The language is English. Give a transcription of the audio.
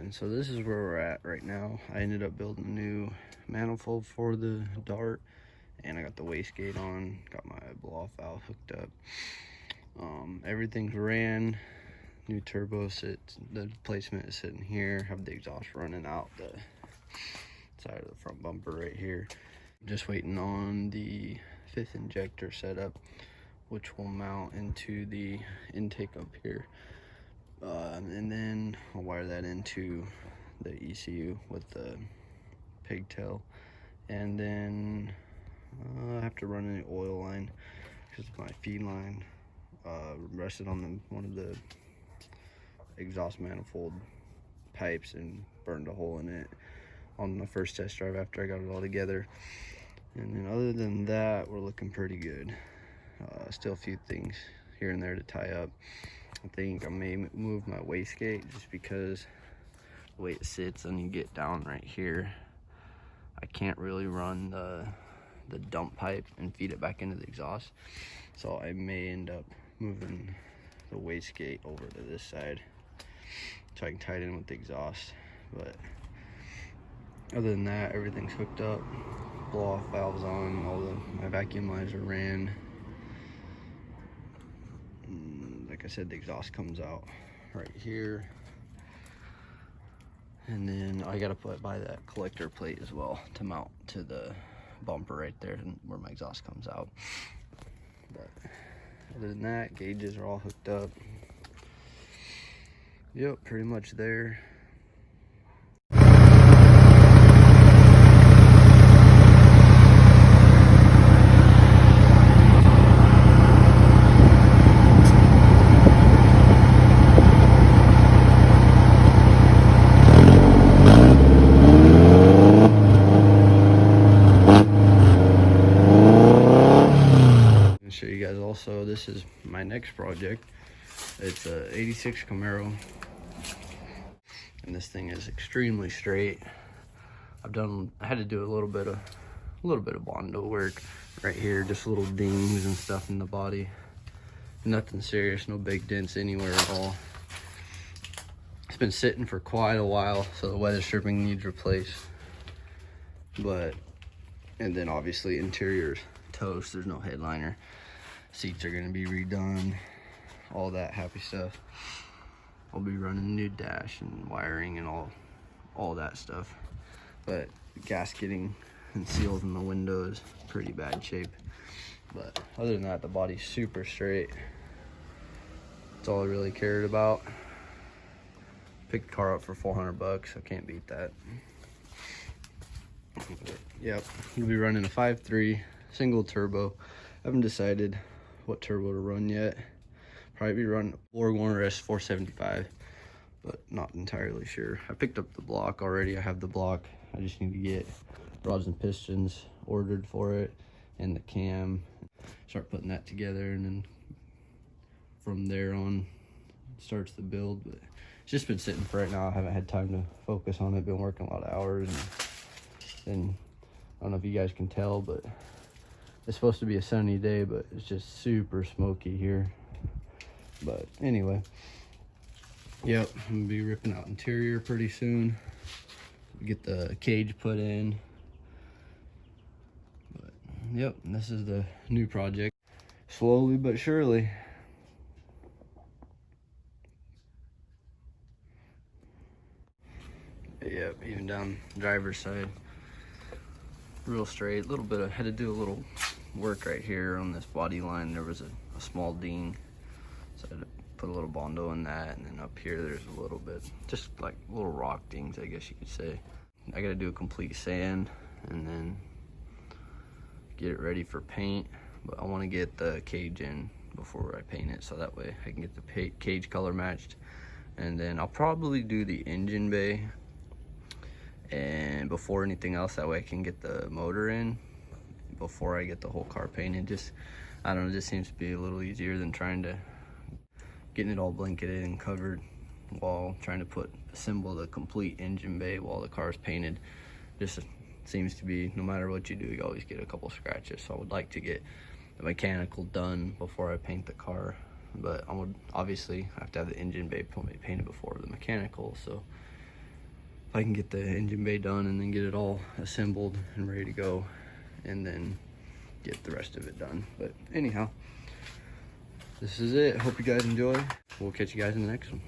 And so this is where we're at right now. I ended up building a new manifold for the Dart, and I got the wastegate on, got my blow-off valve hooked up. Everything's ran, new turbo sits, the placement is sitting here, have the exhaust running out the side of the front bumper right here. Just waiting on the 5th injector setup, which will mount into the intake up here. And then I'll wire that into the ECU with the pigtail, and then I have to run an oil line because my feed line rested on one of the exhaust manifold pipes and burned a hole in it on the first test drive after I got it all together. And then other than that, we're looking pretty good. Still a few things here and there to tie up. I think I may move my wastegate just because the way it sits and you get down right here, I can't really run the dump pipe and feed it back into the exhaust. So I may end up moving the wastegate over to this side so I can tie it in with the exhaust. But other than that, everything's hooked up, blow off valves on, my vacuum lines are ran. Like I said, the exhaust comes out right here, and then I gotta buy that collector plate as well to mount to the bumper right there where my exhaust comes out. But other than that, gauges are all hooked up. Yep, pretty much there. Show you guys also, this is my next project. It's a 86 Camaro, and this thing is extremely straight. I had to do a little bit of Bondo work right here, just little dings and stuff in the body. Nothing serious, no big dents anywhere at all. It's been sitting for quite a while, so the weather stripping needs replaced. And then obviously interior's toast, there's no headliner. Seats are gonna be redone, all that happy stuff. I'll be running a new dash and wiring and all that stuff. But gasketing and seals in the windows, pretty bad shape. But other than that, the body's super straight. That's all I really cared about. Picked the car up for 400 bucks, I can't beat that. Yep, we'll be running a 5.3 single turbo. Haven't decided what turbo to run yet. Probably be running Borg RS 475, but not entirely sure. I picked up the block already. I have the block. I just need to get rods and pistons ordered for it and the cam. Start putting that together, and then from there on starts the build. But it's just been sitting for right now. I haven't had time to focus on it. Been working a lot of hours, and I don't know if you guys can tell, but it's supposed to be a sunny day, but it's just super smoky here. But anyway, yep, I'm gonna be ripping out interior pretty soon. Get the cage put in. But yep, this is the new project. Slowly but surely. Yep, even down the driver's side, real straight. Had to do a little work right here on this body line. There was a small ding, so I had to put a little Bondo in that, and then up here there's a little bit, just like little rock dings, I guess you could say. I gotta do a complete sand and then get it ready for paint, but I want to get the cage in before I paint it, so that way I can get the cage color matched. And then I'll probably do the engine bay and before anything else, that way I can get the motor in before I get the whole car painted. Just, I don't know, it just seems to be a little easier than getting it all blanketed and covered while trying to assemble the complete engine bay while the car is painted. Just seems to be, no matter what you do, you always get a couple scratches. So I would like to get the mechanical done before I paint the car, but I would obviously have to have the engine bay painted before the mechanical. So if I can get the engine bay done and then get it all assembled and ready to go, and then get the rest of it done. But anyhow, this is it. Hope you guys enjoy. We'll catch you guys in the next one.